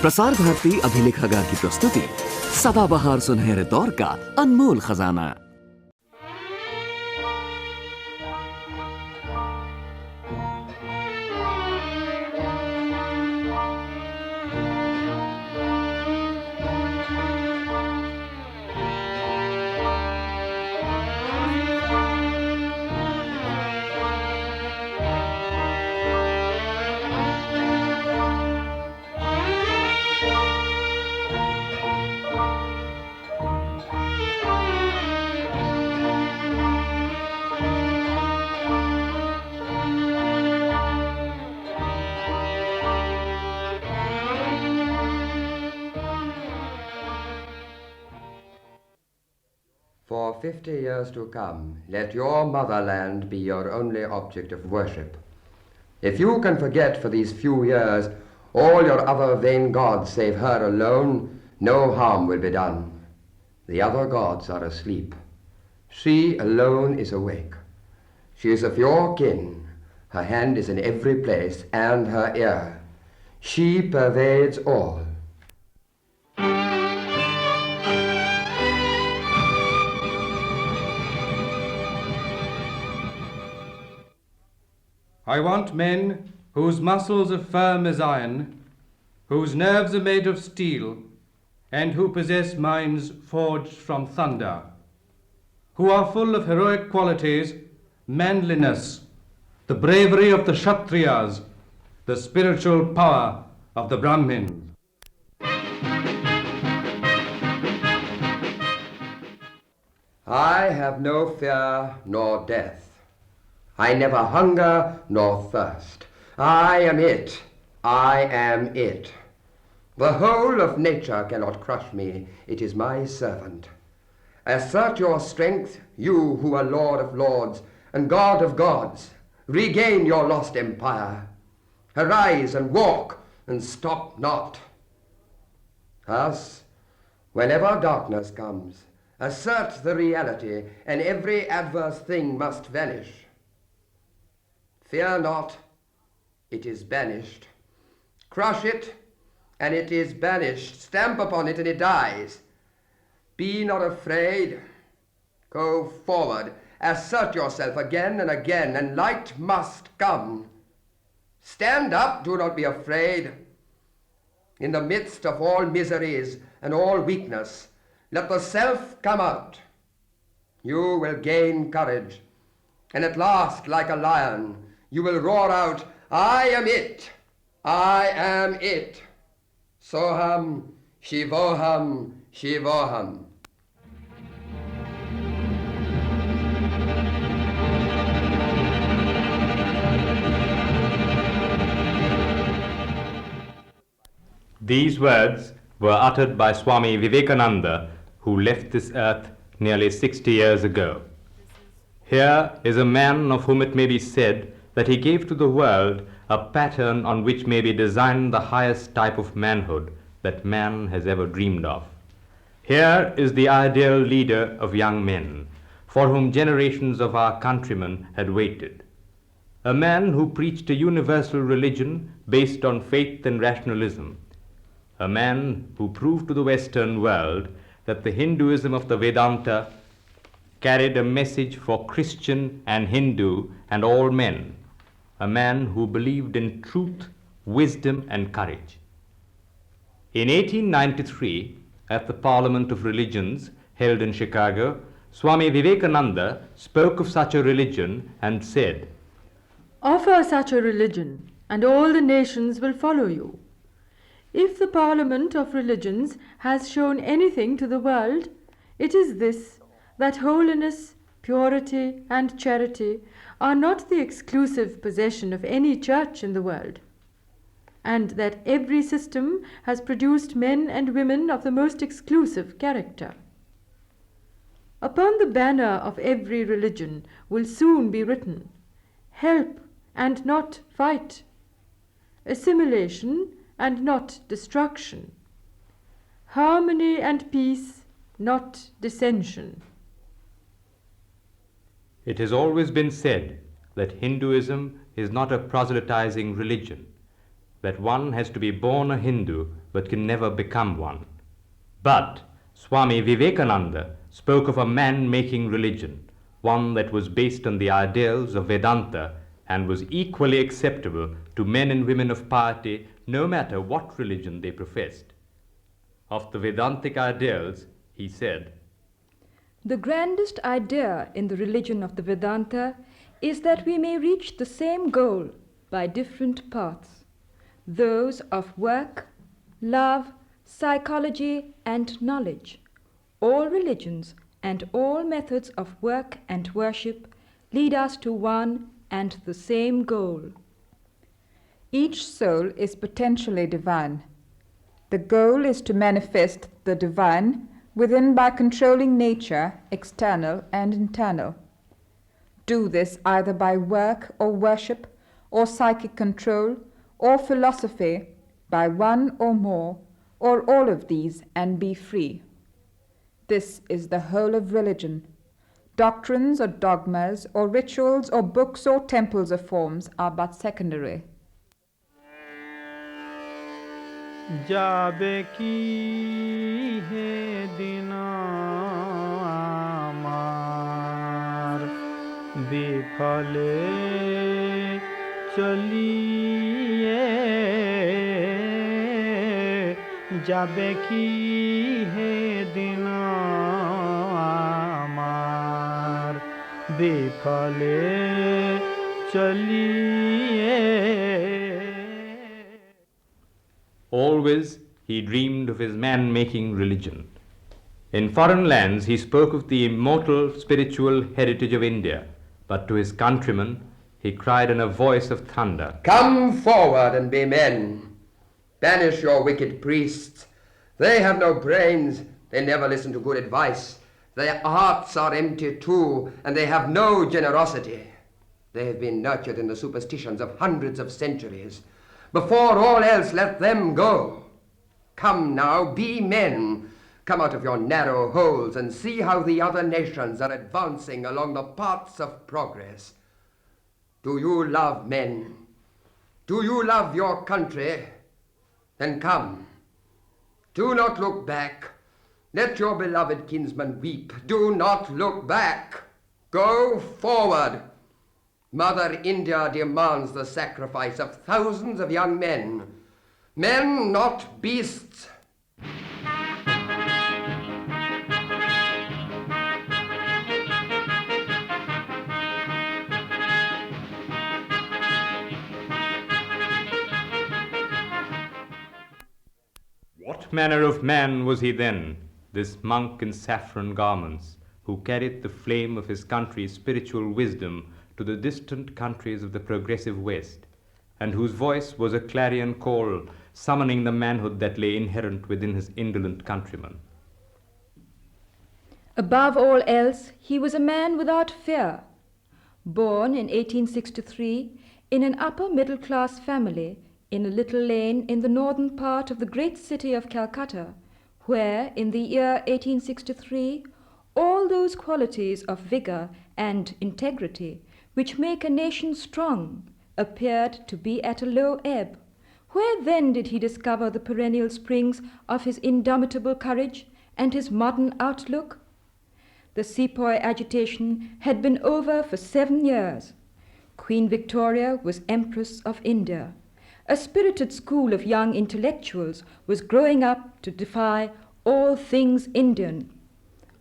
प्रसार भारती अभिलेखागार की प्रस्तुति सदाबहार सुनहरे दौर का अनमोल खजाना। For 50 years to come, let your motherland be your only object of worship. If you can forget for these few years all your other vain gods save her alone, no harm will be done. The other gods are asleep. She alone is awake. She is of your kin. Her hand is in every place, and her ear. She pervades all. I want men whose muscles are firm as iron, whose nerves are made of steel, and who possess minds forged from thunder, who are full of heroic qualities, manliness, the bravery of the Kshatriyas, the spiritual power of the Brahmins. I have no fear nor death. I never hunger nor thirst. I am it. I am it. The whole of nature cannot crush me. It is my servant. Assert your strength, you who are Lord of lords and God of gods. Regain your lost empire. Arise and walk and stop not. Thus, whenever darkness comes, assert the reality, and every adverse thing must vanish. Fear not, it is banished. Crush it, and it is banished. Stamp upon it, and it dies. Be not afraid. Go forward. Assert yourself again and again, and light must come. Stand up, do not be afraid. In the midst of all miseries and all weakness, let the self come out. You will gain courage, and at last, like a lion, you will roar out, I am it, I am it. Soham, Shivoham, Shivoham. These words were uttered by Swami Vivekananda, who left this earth nearly 60 years ago. Here is a man of whom it may be said that he gave to the world a pattern on which may be designed the highest type of manhood that man has ever dreamed of. Here is the ideal leader of young men, for whom generations of our countrymen had waited. A man who preached a universal religion based on faith and rationalism. A man who proved to the Western world that the Hinduism of the Vedanta carried a message for Christian and Hindu and all men. A man who believed in truth, wisdom, and courage. In 1893, at the Parliament of Religions held in Chicago, Swami Vivekananda spoke of such a religion and said, Offer such a religion, and all the nations will follow you. If the Parliament of Religions has shown anything to the world, it is this, that holiness, purity, and charity are not the exclusive possession of any church in the world, and that every system has produced men and women of the most exclusive character. Upon the banner of every religion will soon be written, help and not fight, assimilation and not destruction, harmony and peace, not dissension. It has always been said that Hinduism is not a proselytizing religion, that one has to be born a Hindu but can never become one. But Swami Vivekananda spoke of a man-making religion, one that was based on the ideals of Vedanta and was equally acceptable to men and women of piety, no matter what religion they professed. Of the Vedantic ideals, he said, "The grandest idea in the religion of the Vedanta is that we may reach the same goal by different paths, those of work, love, psychology, and knowledge. All religions and all methods of work and worship lead us to one and the same goal." Each soul is potentially divine. The goal is to manifest the divine within by controlling nature, external and internal. Do this either by work or worship, or psychic control, or philosophy, by one or more, or all of these, and be free. This is the whole of religion. Doctrines or dogmas or rituals or books or temples or forms are but secondary. যাবে কি হে দিন আমার বিফলে চলিয়ে যাবে কি হে দিন আমার বিফলে চলিয়ে। Always he dreamed of his man-making religion. In foreign lands he spoke of the immortal spiritual heritage of India, but to his countrymen he cried in a voice of thunder, Come forward and be men. Banish your wicked priests. They have no brains. They never listen to good advice. Their hearts are empty too, and they have no generosity. They have been nurtured in the superstitions of hundreds of centuries. Before all else, let them go. Come now, be men. Come out of your narrow holes and see how the other nations are advancing along the paths of progress. Do you love men? Do you love your country? Then come. Do not look back. Let your beloved kinsman weep. Do not look back. Go forward. Mother India demands the sacrifice of thousands of young men. Men, not beasts. What manner of man was he then, this monk in saffron garments, who carried the flame of his country's spiritual wisdom to the distant countries of the progressive West, and whose voice was a clarion call summoning the manhood that lay inherent within his indolent countrymen? Above all else, he was a man without fear. Born in 1863 in an upper middle-class family in a little lane in the northern part of the great city of Calcutta, where in the year 1863 all those qualities of vigor and integrity which make a nation strong appeared to be at a low ebb. Where then did he discover the perennial springs of his indomitable courage and his modern outlook? The sepoy agitation had been over for 7 years. Queen Victoria was Empress of India. A spirited school of young intellectuals was growing up to defy all things Indian.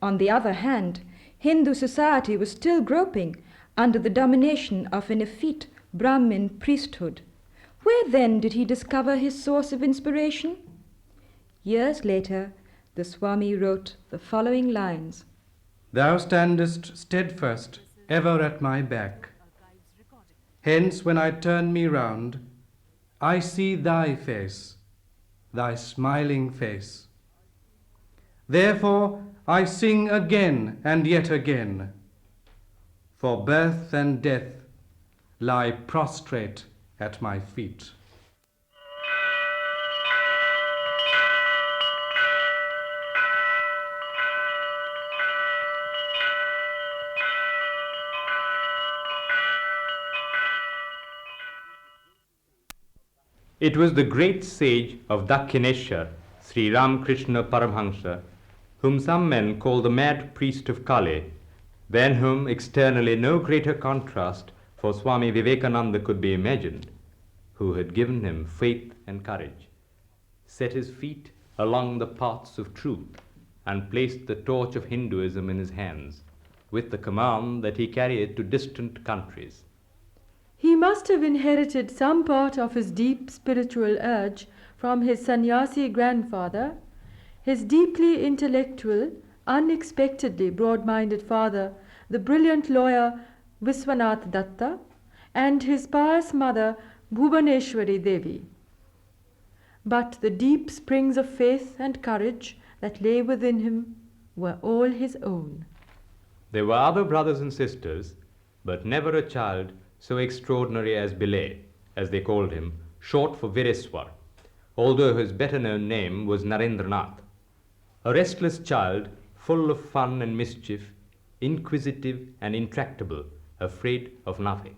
On the other hand, Hindu society was still groping under the domination of an effete Brahmin priesthood. Where then did he discover his source of inspiration? Years later, the Swami wrote the following lines. Thou standest steadfast ever at my back. Hence, when I turn me round, I see thy face, thy smiling face. Therefore I sing again and yet again, for birth and death lie prostrate at my feet. It was the great sage of Dakshineshwar, Sri Ramakrishna Paramhansa, whom some men call the mad priest of Kali, than whom externally no greater contrast for Swami Vivekananda could be imagined, who had given him faith and courage, set his feet along the paths of truth, and placed the torch of Hinduism in his hands, with the command that he carry it to distant countries. He must have inherited some part of his deep spiritual urge from his sannyasi grandfather, his deeply intellectual, unexpectedly broad-minded father, the brilliant lawyer Viswanath Datta, and his pious mother Bhubaneshwari Devi. But the deep springs of faith and courage that lay within him were all his own. There were other brothers and sisters, but never a child so extraordinary as Bilay, as they called him, short for Vireswar, although his better-known name was Narendranath. A restless child, full of fun and mischief, inquisitive and intractable, afraid of nothing.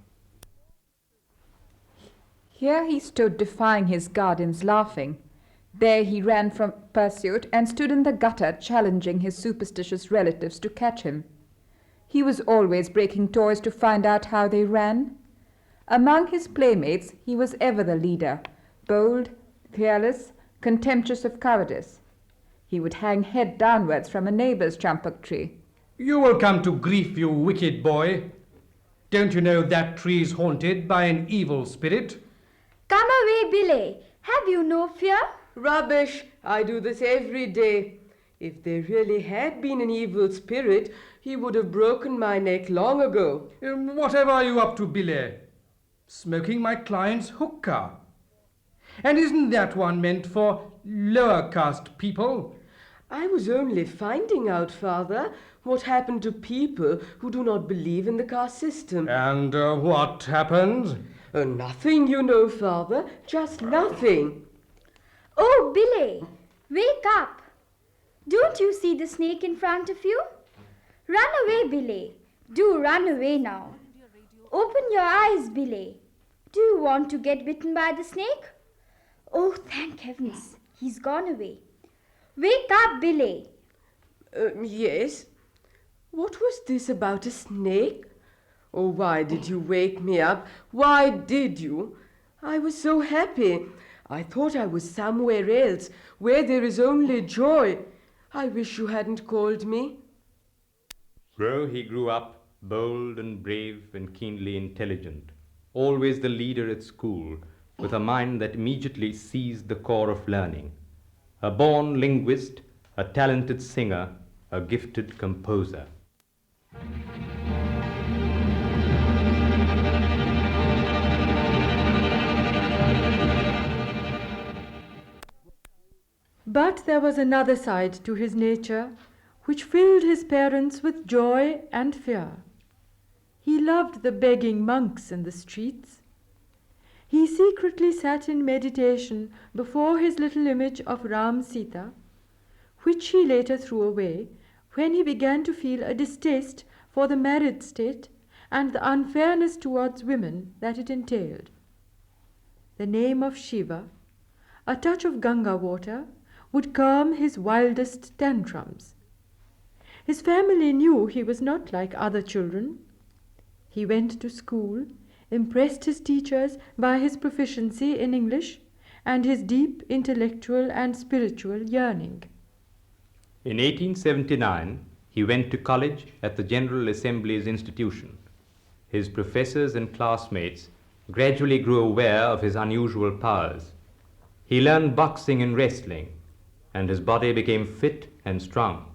Here he stood defying his guardians, laughing. There he ran from pursuit and stood in the gutter challenging his superstitious relatives to catch him. He was always breaking toys to find out how they ran. Among his playmates he was ever the leader, bold, fearless, contemptuous of cowardice. He would hang head downwards from a neighbour's champak tree. You will come to grief, you wicked boy. Don't you know that tree is haunted by an evil spirit? Come away, Billy. Have you no fear? Rubbish! I do this every day. If there really had been an evil spirit, he would have broken my neck long ago. Whatever are you up to, Billy? Smoking my client's hookah. And isn't that one meant for lower caste people? I was only finding out, Father, what happened to people who do not believe in the caste system. And what happened? Nothing, you know, Father, just nothing. Oh, Billy, wake up. Don't you see the snake in front of you? Run away, Billy. Do run away now. Open your eyes, Billy. Do you want to get bitten by the snake? Oh, thank heavens, he's gone away. Wake up, Billy. Yes? What was this about a snake? Oh, why did you wake me up? Why did you? I was so happy. I thought I was somewhere else, where there is only joy. I wish you hadn't called me. So he grew up, bold and brave and keenly intelligent, always the leader at school, with a mind that immediately seized the core of learning. A born linguist, a talented singer, a gifted composer. But there was another side to his nature which filled his parents with joy and fear. He loved the begging monks in the streets. He secretly sat in meditation before his little image of Ram Sita, which he later threw away when he began to feel a distaste for the married state and the unfairness towards women that it entailed. The name of Shiva, a touch of Ganga water, would calm his wildest tantrums. His family knew he was not like other children. He went to school, impressed his teachers by his proficiency in English and his deep intellectual and spiritual yearning. In 1879, he went to college at the General Assembly's institution. His professors and classmates gradually grew aware of his unusual powers. He learned boxing and wrestling, and his body became fit and strong.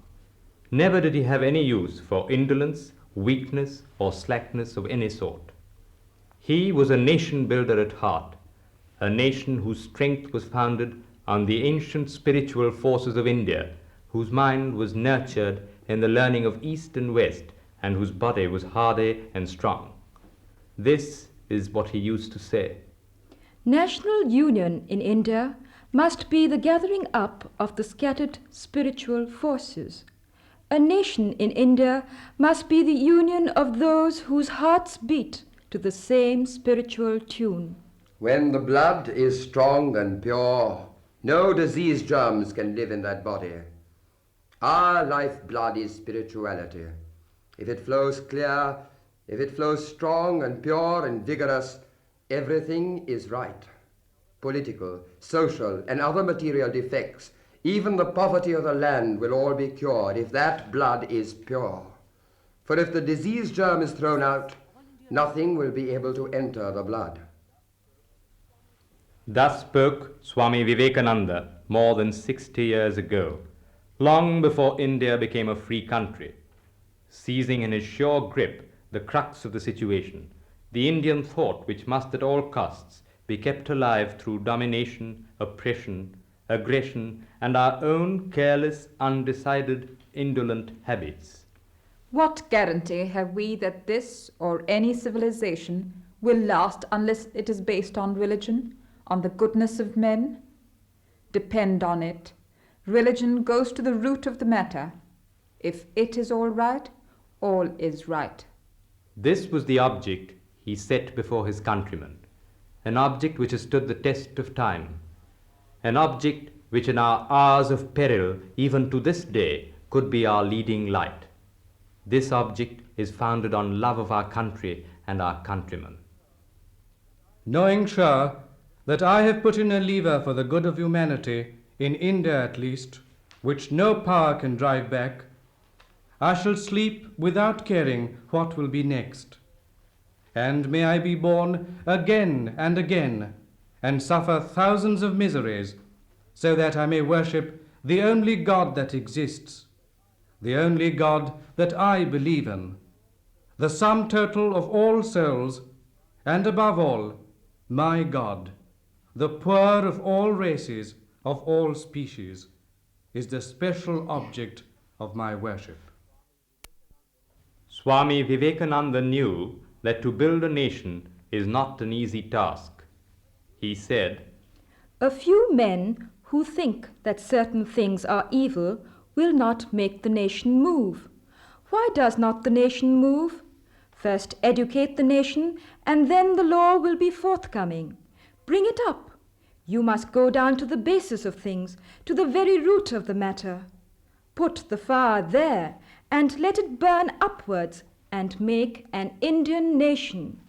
Never did he have any use for indolence, weakness, or slackness of any sort. He was a nation builder at heart, a nation whose strength was founded on the ancient spiritual forces of India, whose mind was nurtured in the learning of East and West, and whose body was hardy and strong. This is what he used to say. National union in India must be the gathering up of the scattered spiritual forces. A nation in India must be the union of those whose hearts beat to the same spiritual tune. When the blood is strong and pure, no disease germs can live in that body. Our lifeblood is spirituality. If it flows clear, if it flows strong and pure and vigorous, everything is right. Political, social, and other material defects, even the poverty of the land, will all be cured if that blood is pure. For if the disease germ is thrown out, nothing will be able to enter the blood. Thus spoke Swami Vivekananda more than 60 years ago, long before India became a free country. Seizing in his sure grip the crux of the situation, the Indian thought which must at all costs be kept alive through domination, oppression, aggression, and our own careless, undecided, indolent habits. What guarantee have we that this or any civilization will last unless it is based on religion, on the goodness of men? Depend on it. Religion goes to the root of the matter. If it is all right, all is right. This was the object he set before his countrymen, an object which has stood the test of time, an object which in our hours of peril, even to this day, could be our leading light. This object is founded on love of our country and our countrymen. Knowing sure that I have put in a lever for the good of humanity, in India at least, which no power can drive back, I shall sleep without caring what will be next. And may I be born again and again, and suffer thousands of miseries, so that I may worship the only God that exists, the only God that I believe in, the sum total of all souls, and above all, my God, the poor of all races, of all species, is the special object of my worship. Swami Vivekananda knew that to build a nation is not an easy task. He said, "A few men who think that certain things are evil will not make the nation move. Why does not the nation move? First educate the nation, and then the law will be forthcoming. Bring it up. You must go down to the basis of things, to the very root of the matter. Put the fire there, and let it burn upwards, and make an Indian nation."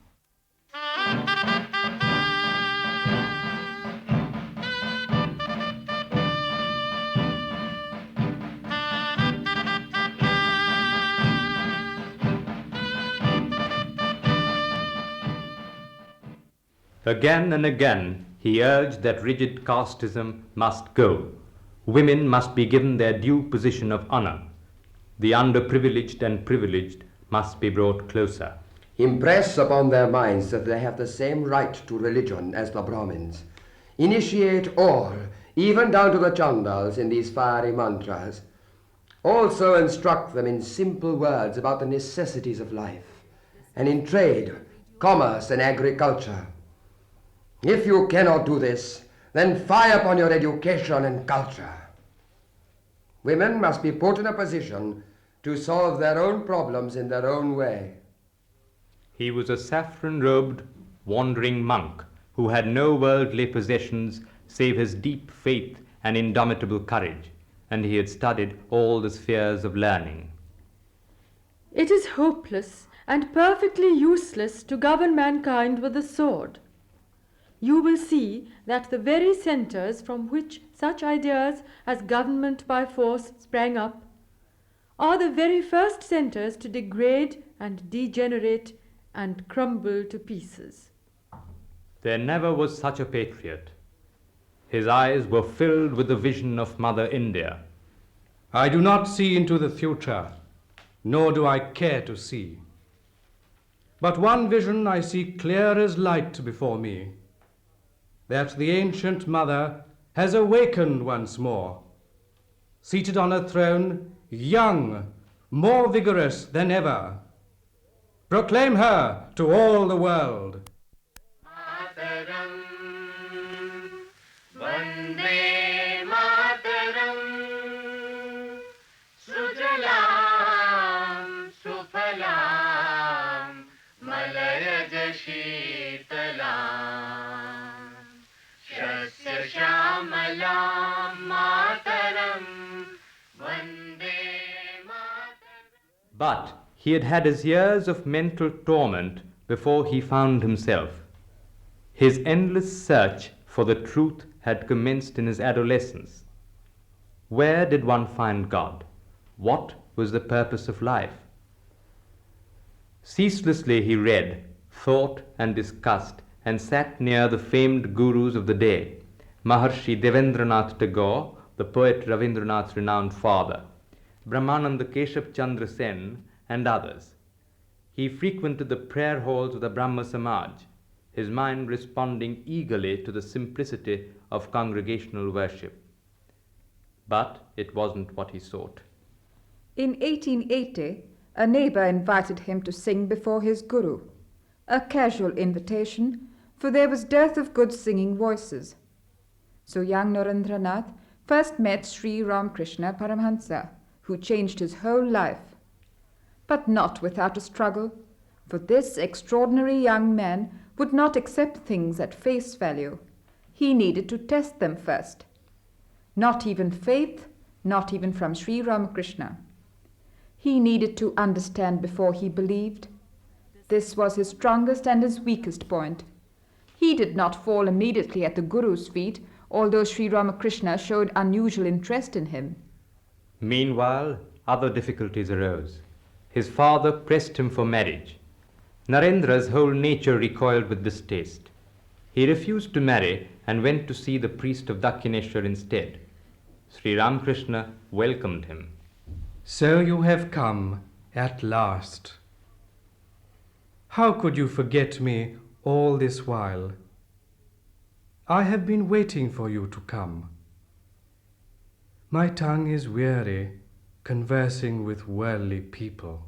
Again and again he urged that rigid casteism must go. Women must be given their due position of honor. The underprivileged and privileged must be brought closer. Impress upon their minds that they have the same right to religion as the Brahmins. Initiate all, even down to the Chandals, in these fiery mantras. Also instruct them in simple words about the necessities of life, and in trade, commerce, and agriculture. If you cannot do this, then fie upon your education and culture. Women must be put in a position to solve their own problems in their own way. He was a saffron-robed, wandering monk who had no worldly possessions save his deep faith and indomitable courage, and he had studied all the spheres of learning. It is hopeless and perfectly useless to govern mankind with the sword. You will see that the very centers from which such ideas as government by force sprang up are the very first centers to degrade and degenerate and crumble to pieces. There never was such a patriot. His eyes were filled with the vision of Mother India. I do not see into the future, nor do I care to see. But one vision I see clear as light before me, that the ancient mother has awakened once more, seated on a throne, young, more vigorous than ever. Proclaim her to all the world. Vande Mataram, Sujalam, Sufalam, Malayaj Sheetalam. Shyamalam Mataram Vande Mataram. But he had had his years of mental torment before he found himself. His endless search for the truth had commenced in his adolescence. Where did one find God? What was the purpose of life? Ceaselessly he read, thought, and discussed, and sat near the famed gurus of the day, Maharshi Devendranath Tagore, the poet Ravindranath's renowned father, Brahmananda Keshav Chandra Sen, and others. He frequented the prayer halls of the Brahma Samaj, his mind responding eagerly to the simplicity of congregational worship. But it wasn't what he sought. In 1880, a neighbor invited him to sing before his guru. A casual invitation, for there was dearth of good singing voices. So young Narendranath first met Sri Ramakrishna Paramahansa, who changed his whole life. But not without a struggle, for this extraordinary young man would not accept things at face value. He needed to test them first. Not even faith, not even from Sri Ramakrishna. He needed to understand before he believed. This was his strongest and his weakest point. He did not fall immediately at the Guru's feet, although Sri Ramakrishna showed unusual interest in him. Meanwhile, other difficulties arose. His father pressed him for marriage. Narendra's whole nature recoiled with distaste. He refused to marry and went to see the priest of Dakshineshwar instead. Sri Ramakrishna welcomed him. So you have come at last. How could you forget me all this while? I have been waiting for you to come. My tongue is weary conversing with worldly people.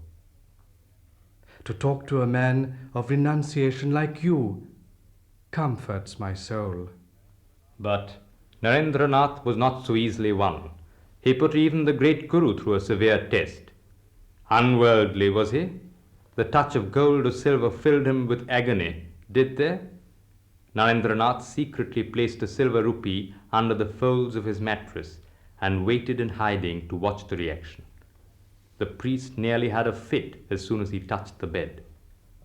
To talk to a man of renunciation like you comforts my soul. But Narendranath was not so easily won. He put even the great Guru through a severe test. Unworldly was he? The touch of gold or silver filled him with agony, did they? Narendranath secretly placed a silver rupee under the folds of his mattress and waited in hiding to watch the reaction. The priest nearly had a fit as soon as he touched the bed.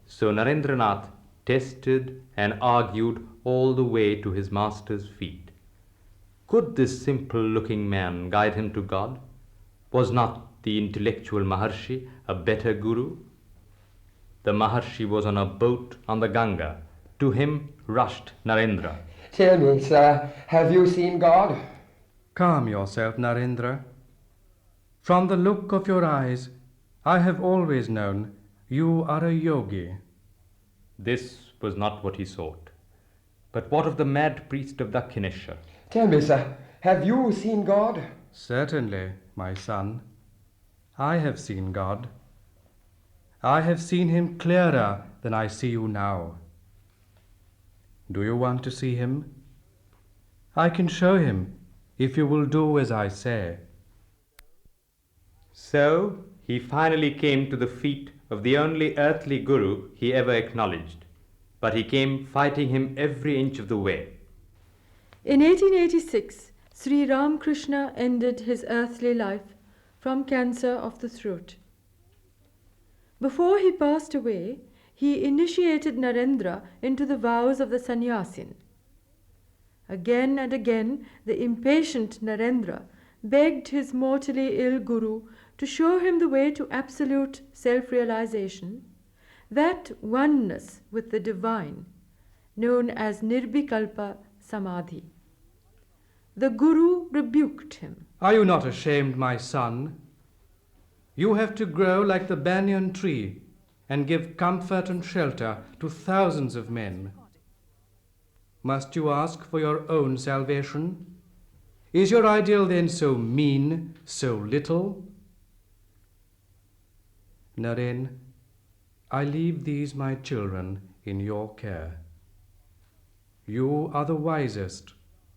So Narendranath tested and argued all the way to his master's feet. Could this simple-looking man guide him to God? Was not the intellectual Maharshi a better guru? The Maharshi was on a boat on the Ganga. To him rushed Narendra. Tell me, sir, have you seen God? Calm yourself, Narendra. From the look of your eyes, I have always known you are a yogi. This was not what he sought. But what of the mad priest of Dakshineshwar? Tell me, sir, have you seen God? Certainly, my son. I have seen God. I have seen him clearer than I see you now. Do you want to see him? I can show him if you will do as I say. So he finally came to the feet of the only earthly guru he ever acknowledged. But he came fighting him every inch of the way. In 1886, Sri Ramakrishna ended his earthly life from cancer of the throat. Before he passed away, he initiated Narendra into the vows of the sannyasin. Again and again, the impatient Narendra begged his mortally ill guru to show him the way to absolute self-realization, that oneness with the divine, known as Nirvikalpa Samadhi. The guru rebuked him. Are you not ashamed, my son? You have to grow like the banyan tree and give comfort and shelter to thousands of men. Must you ask for your own salvation? Is your ideal then so mean, so little? Naren, I leave these my children in your care. You are the wisest,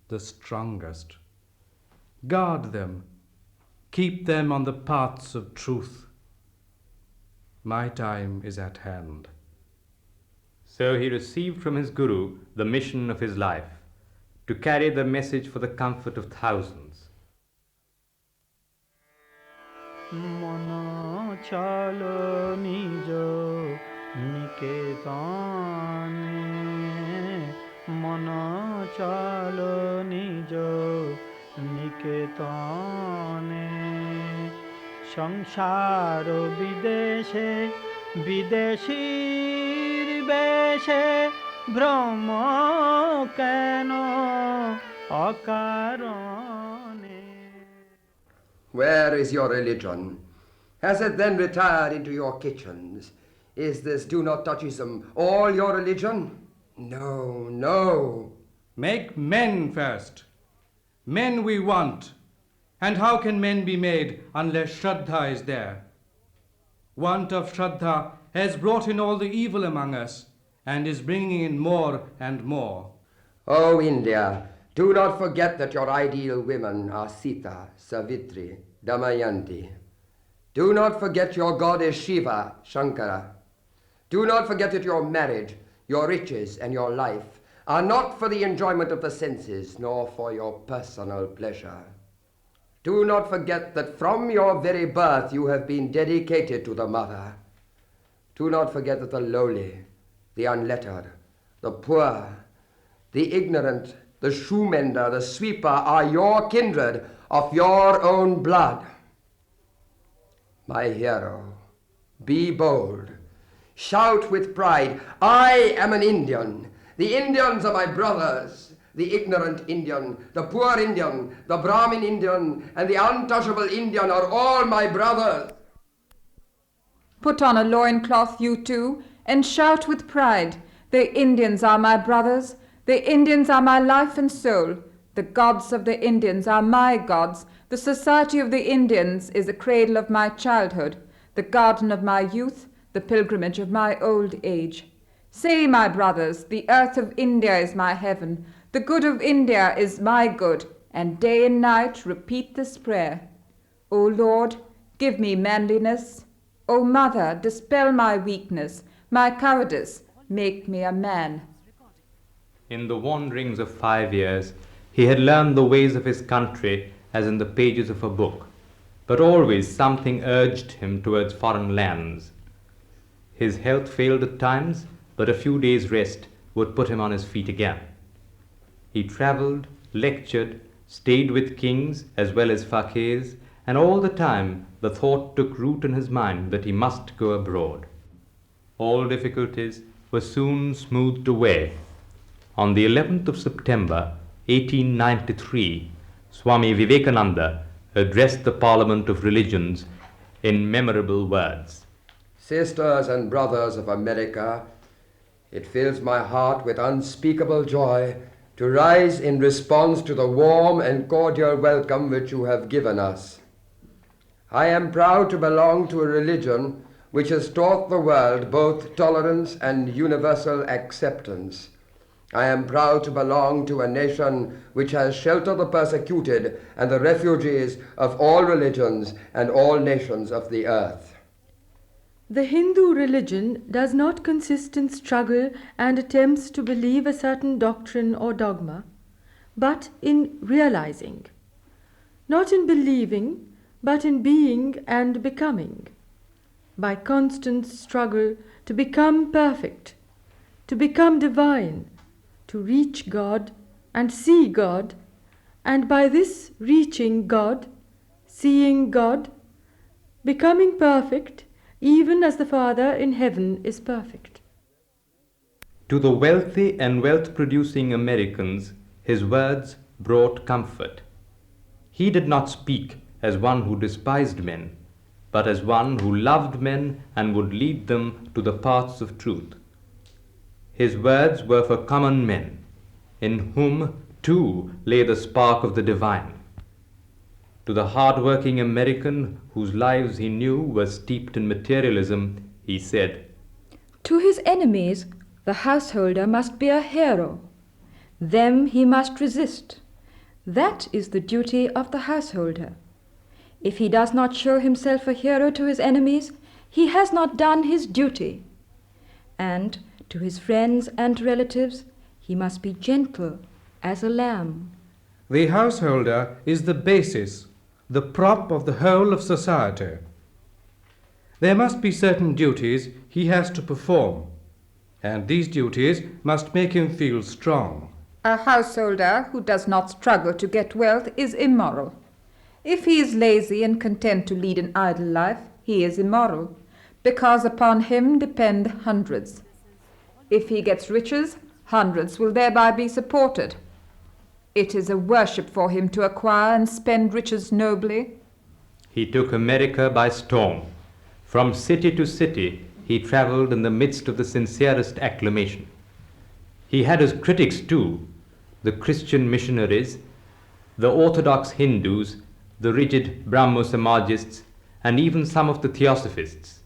the strongest. Guard them, keep them on the paths of truth. My time is at hand. So he received from his guru the mission of his life, to carry the message for the comfort of thousands. Mona chalo nijo niketane, Mona chalo nijo niketane, সংসার বিদেশে বিদেশীর বেশে ভ্রম কেন অকারণে। Where is your religion? Has it then retired into your kitchens? Is this do-not-touchism all your religion? No, no. Make men first. Men we want. And how can men be made unless Shraddha is there? Want of Shraddha has brought in all the evil among us and is bringing in more and more. Oh, India, do not forget that your ideal women are Sita, Savitri, Damayanti. Do not forget your goddess Shiva, Shankara. Do not forget that your marriage, your riches, and your life are not for the enjoyment of the senses, nor for your personal pleasure. Do not forget that from your very birth you have been dedicated to the mother. Do not forget that the lowly, the unlettered, the poor, the ignorant, the shoemender, the sweeper are your kindred of your own blood. My hero, be bold. Shout with pride, I am an Indian. The Indians are my brothers. The ignorant Indian, the poor Indian, the Brahmin Indian, and the untouchable Indian are all my brothers. Put on a loincloth, you two, and shout with pride. The Indians are my brothers. The Indians are my life and soul. The gods of the Indians are my gods. The society of the Indians is the cradle of my childhood, the garden of my youth, the pilgrimage of my old age. Say, my brothers, the earth of India is my heaven. The good of India is my good, and day and night repeat this prayer. O Lord, give me manliness. O Mother, dispel my weakness, my cowardice, make me a man. In the wanderings of 5 years, he had learned the ways of his country as in the pages of a book, but always something urged him towards foreign lands. His health failed at times, but a few days' rest would put him on his feet again. He travelled, lectured, stayed with kings as well as fakirs, and all the time the thought took root in his mind that he must go abroad. All difficulties were soon smoothed away. On the 11th of September, 1893, Swami Vivekananda addressed the Parliament of Religions in memorable words. Sisters and brothers of America, it fills my heart with unspeakable joy to rise in response to the warm and cordial welcome which you have given us. I am proud to belong to a religion which has taught the world both tolerance and universal acceptance. I am proud to belong to a nation which has sheltered the persecuted and the refugees of all religions and all nations of the earth. The Hindu religion does not consist in struggle and attempts to believe a certain doctrine or dogma, but in realizing. Not in believing, but in being and becoming. By constant struggle to become perfect, to become divine, to reach God and see God, and by this reaching God, seeing God, becoming perfect, even as the Father in heaven is perfect. To the wealthy and wealth-producing Americans, his words brought comfort. He did not speak as one who despised men, but as one who loved men and would lead them to the paths of truth. His words were for common men, in whom too lay the spark of the divine. To the hard-working American whose lives he knew were steeped in materialism, he said, To his enemies, the householder must be a hero. Them he must resist. That is the duty of the householder. If he does not show himself a hero to his enemies, he has not done his duty. And to his friends and relatives, he must be gentle, as a lamb. The householder is the basis, the prop of the whole of society. There must be certain duties he has to perform, and these duties must make him feel strong. A householder who does not struggle to get wealth is immoral. If he is lazy and content to lead an idle life, he is immoral, because upon him depend hundreds. If he gets riches, hundreds will thereby be supported. It is a worship for him to acquire and spend riches nobly. He took America by storm. From city to city, he traveled in the midst of the sincerest acclamation. He had his critics too, the Christian missionaries, the Orthodox Hindus, the rigid Brahmo-Samajists, and even some of the Theosophists.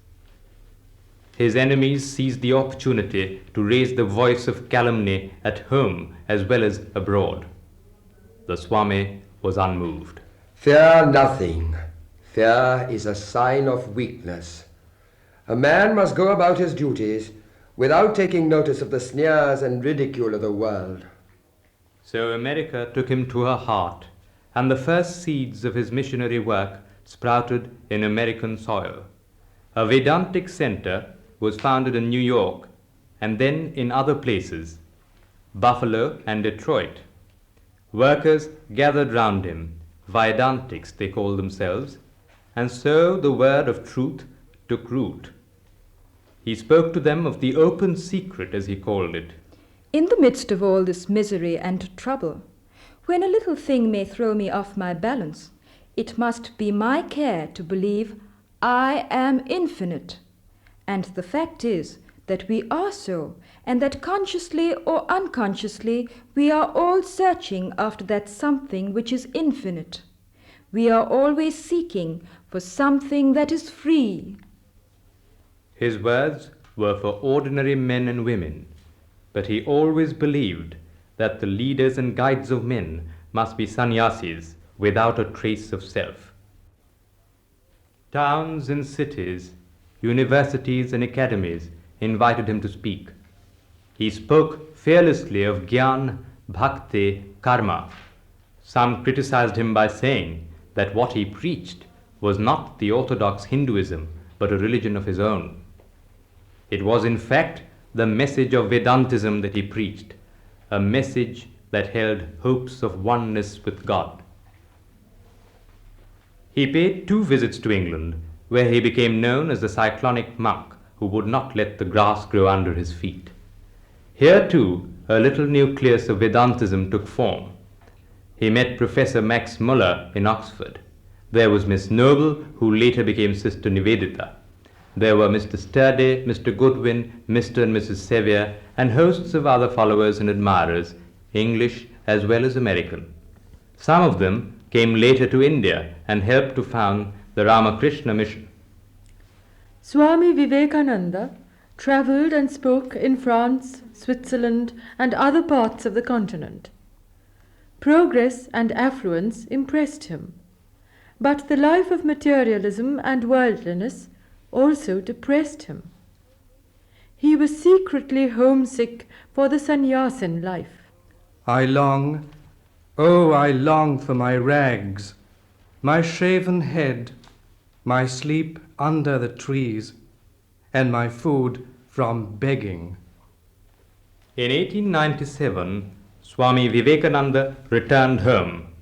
His enemies seized the opportunity to raise the voice of calumny at home as well as abroad. The Swami was unmoved. Fear nothing. Fear is a sign of weakness. A man must go about his duties without taking notice of the sneers and ridicule of the world. So America took him to her heart, and the first seeds of his missionary work sprouted in American soil. A Vedantic center was founded in New York and then in other places, Buffalo and Detroit. Workers gathered round him, Vedantics they called themselves, and so the word of truth took root. He spoke to them of the open secret, as he called it. In the midst of all this misery and trouble, when a little thing may throw me off my balance, it must be my care to believe I am infinite. And the fact is that we are so, and that consciously or unconsciously we are all searching after that something which is infinite. We are always seeking for something that is free. His words were for ordinary men and women, but he always believed that the leaders and guides of men must be sannyasis without a trace of self. Towns and cities, universities and academies invited him to speak. He spoke fearlessly of Gyan, Bhakti, Karma. Some criticized him by saying that what he preached was not the orthodox Hinduism, but a religion of his own. It was in fact the message of Vedantism that he preached, a message that held hopes of oneness with God. He paid 2 visits to England, where he became known as the cyclonic monk who would not let the grass grow under his feet. Here too, a little nucleus of Vedantism took form. He met Professor Max Muller in Oxford. There was Miss Noble, who later became Sister Nivedita. There were Mr. Sturdy, Mr. Goodwin, Mr. and Mrs. Sevier, and hosts of other followers and admirers, English as well as American. Some of them came later to India and helped to found the Ramakrishna mission. Swami Vivekananda travelled and spoke in France, Switzerland, and other parts of the continent. Progress and affluence impressed him, but the life of materialism and worldliness also depressed him. He was secretly homesick for the sannyasin life. I long, oh, I long for my rags, my shaven head, my sleep under the trees, and my food from begging. In 1897, Swami Vivekananda returned home.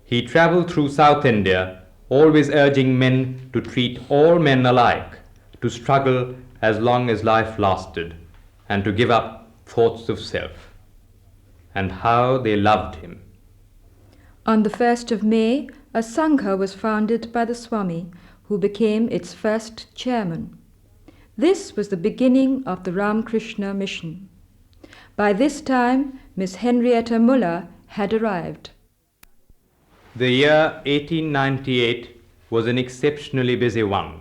He traveled through South India, always urging men to treat all men alike, to struggle as long as life lasted, and to give up thoughts of self. And how they loved him. On the 1st of May, a Sangha was founded by the Swami, who became its first chairman. This was the beginning of the Ramakrishna mission. By this time, Miss Henrietta Muller had arrived. The year 1898 was an exceptionally busy one.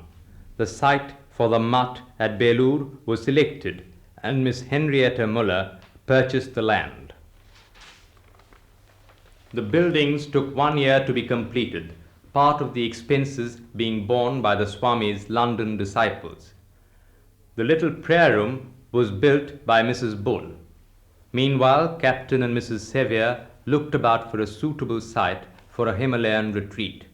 The site for the mutt at Belur was selected, and Miss Henrietta Muller purchased the land. The buildings took 1 year to be completed, part of the expenses being borne by the Swami's London disciples. The little prayer room was built by Mrs. Bull. Meanwhile, Captain and Mrs. Sevier looked about for a suitable site for a Himalayan retreat.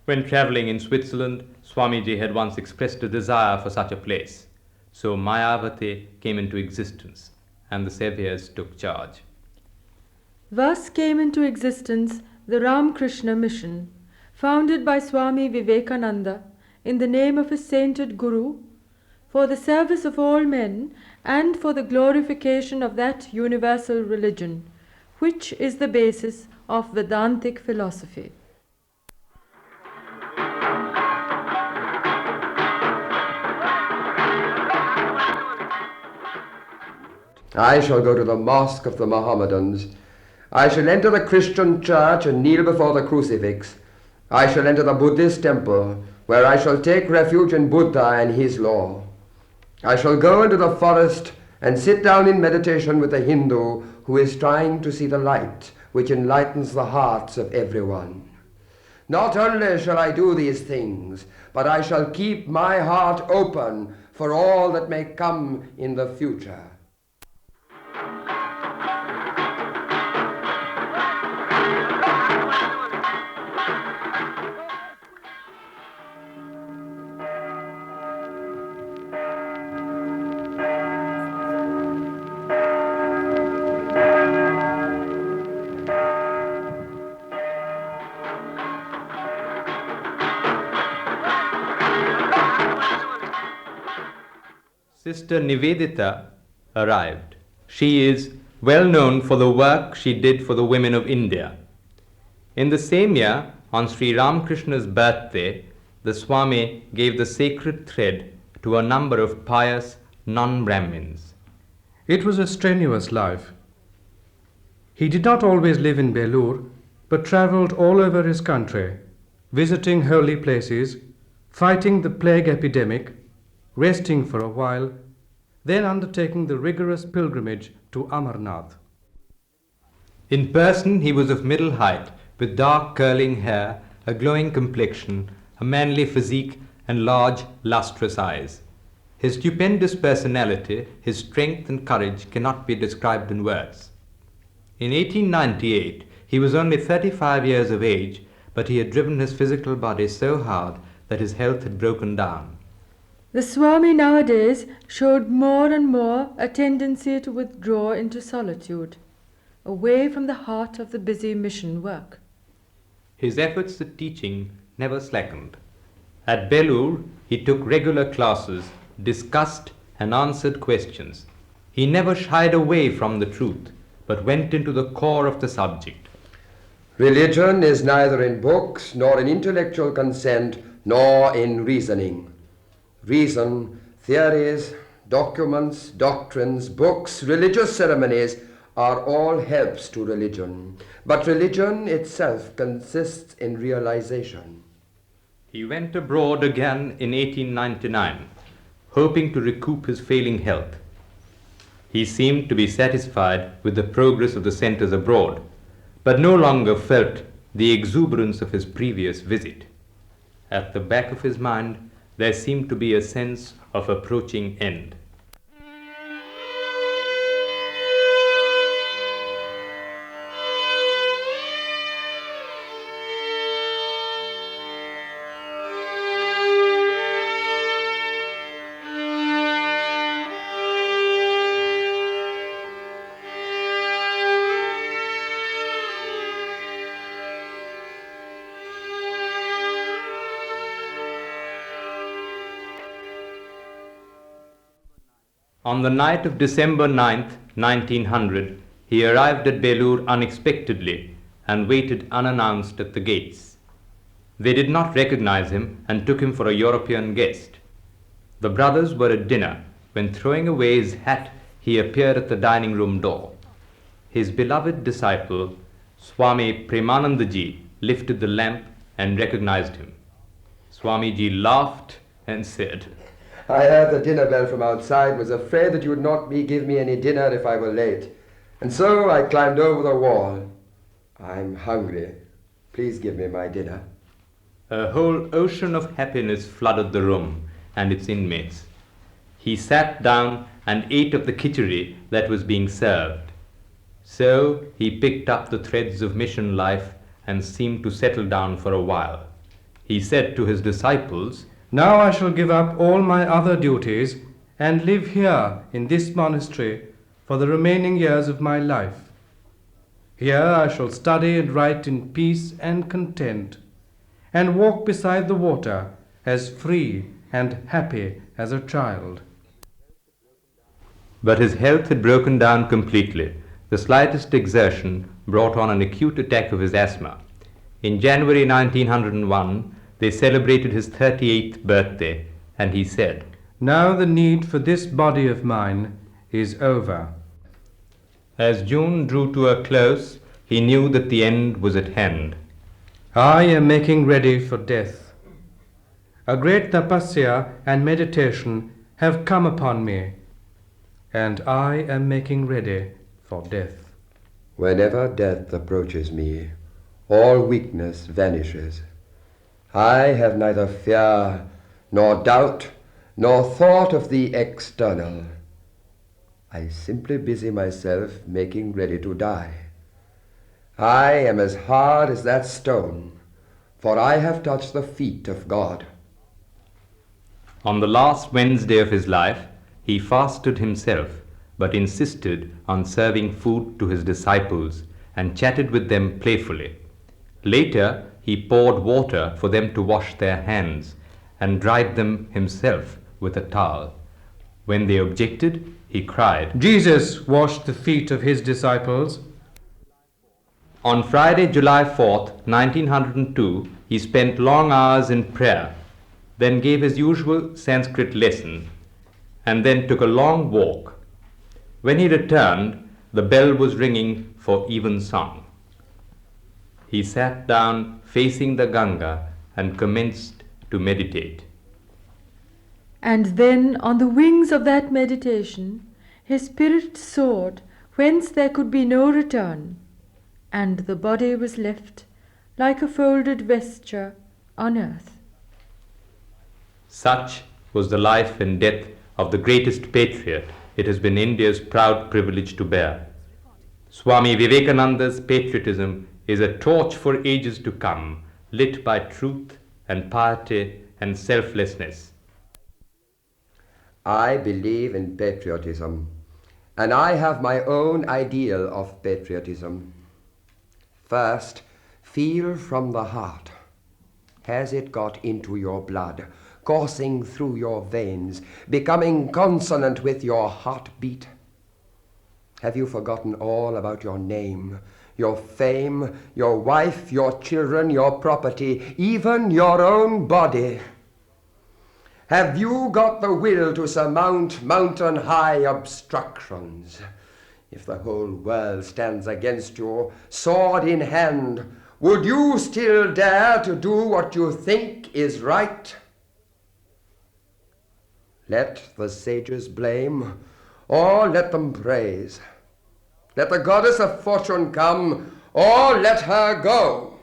When traveling in Switzerland, Swamiji had once expressed a desire for such a place. So Mayavati came into existence, and the Saviors took charge. Thus came into existence the Ramakrishna Mission, founded by Swami Vivekananda in the name of his sainted Guru, for the service of all men and for the glorification of that universal religion, which is the basis of Vedantic philosophy. I shall go to the mosque of the Mohammedans. I shall enter the Christian church and kneel before the crucifix. I shall enter the Buddhist temple, where I shall take refuge in Buddha and his law. I shall go into the forest and sit down in meditation with a Hindu who is trying to see the light which enlightens the hearts of everyone. Not only shall I do these things, but I shall keep my heart open for all that may come in the future. Sister Nivedita arrived. She is well known for the work she did for the women of India. In the same year, on Sri Ramakrishna's birthday, the Swami gave the sacred thread to a number of pious non-Brahmins. It was a strenuous life. He did not always live in Belur, but travelled all over his country, visiting holy places, fighting the plague epidemic, resting for a while, then undertaking the rigorous pilgrimage to Amarnath. In person, he was of middle height, with dark curling hair, a glowing complexion, a manly physique, and large, lustrous eyes. His stupendous personality, his strength and courage cannot be described in words. In 1898, he was only 35 years of age, but he had driven his physical body so hard that his health had broken down. The Swami nowadays showed more and more a tendency to withdraw into solitude, away from the heart of the busy mission work. His efforts at teaching never slackened. At Belur, he took regular classes, discussed and answered questions. He never shied away from the truth, but went into the core of the subject. Religion is neither in books, nor in intellectual consent, nor in reasoning. Reason, theories, documents, doctrines, books, religious ceremonies are all helps to religion. But religion itself consists in realization. He went abroad again in 1899, hoping to recoup his failing health. He seemed to be satisfied with the progress of the centers abroad, but no longer felt the exuberance of his previous visit. At the back of his mind, there seemed to be a sense of approaching end. On the night of December 9th, 1900, he arrived at Belur unexpectedly and waited unannounced at the gates. They did not recognize him and took him for a European guest. The brothers were at dinner when, throwing away his hat, he appeared at the dining room door. His beloved disciple, Swami Premanandaji, lifted the lamp and recognized him. Swamiji laughed and said, I heard the dinner bell from outside and was afraid that you would not give me any dinner if I were late. And so I climbed over the wall. I'm hungry. Please give me my dinner. A whole ocean of happiness flooded the room and its inmates. He sat down and ate of the khichdi that was being served. So he picked up the threads of mission life and seemed to settle down for a while. He said to his disciples, "Now I shall give up all my other duties and live here in this monastery for the remaining years of my life. Here I shall study and write in peace and content, and walk beside the water as free and happy as a child." But his health had broken down completely. The slightest exertion brought on an acute attack of his asthma. In January 1901, they celebrated his 38th birthday, and he said, "Now the need for this body of mine is over." As June drew to a close, he knew that the end was at hand. "I am making ready for death. A great tapasya and meditation have come upon me, and I am making ready for death." Whenever death approaches me, all weakness vanishes. I have neither fear, nor doubt, nor thought of the external. I simply busy myself making ready to die. I am as hard as that stone, for I have touched the feet of God. On the last Wednesday of his life, he fasted himself, but insisted on serving food to his disciples and chatted with them playfully. Later, he poured water for them to wash their hands and dried them himself with a towel. When they objected, he cried, "Jesus washed the feet of his disciples." On Friday, July 4th, 1902, he spent long hours in prayer, then gave his usual Sanskrit lesson, and then took a long walk. When he returned, the bell was ringing for evensong. He sat down facing the Ganga and commenced to meditate. And then, on the wings of that meditation, his spirit soared whence there could be no return, and the body was left like a folded vesture on earth. Such was the life and death of the greatest patriot it has been India's proud privilege to bear. Swami Vivekananda's patriotism is a torch for ages to come, lit by truth and piety and selflessness. I believe in patriotism, and I have my own ideal of patriotism. First, feel from the heart. Has it got into your blood, coursing through your veins, becoming consonant with your heartbeat? Have you forgotten all about your name, your fame, your wife, your children, your property, even your own body? Have you got the will to surmount mountain-high obstructions? If the whole world stands against you, sword in hand, would you still dare to do what you think is right? Let the sages blame, or let them praise. Let the goddess of fortune come, or let her go.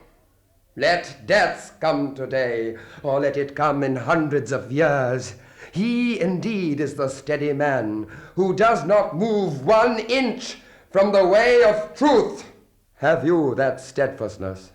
Let death come today, or let it come in hundreds of years. He indeed is the steady man who does not move 1 inch from the way of truth. Have you that steadfastness?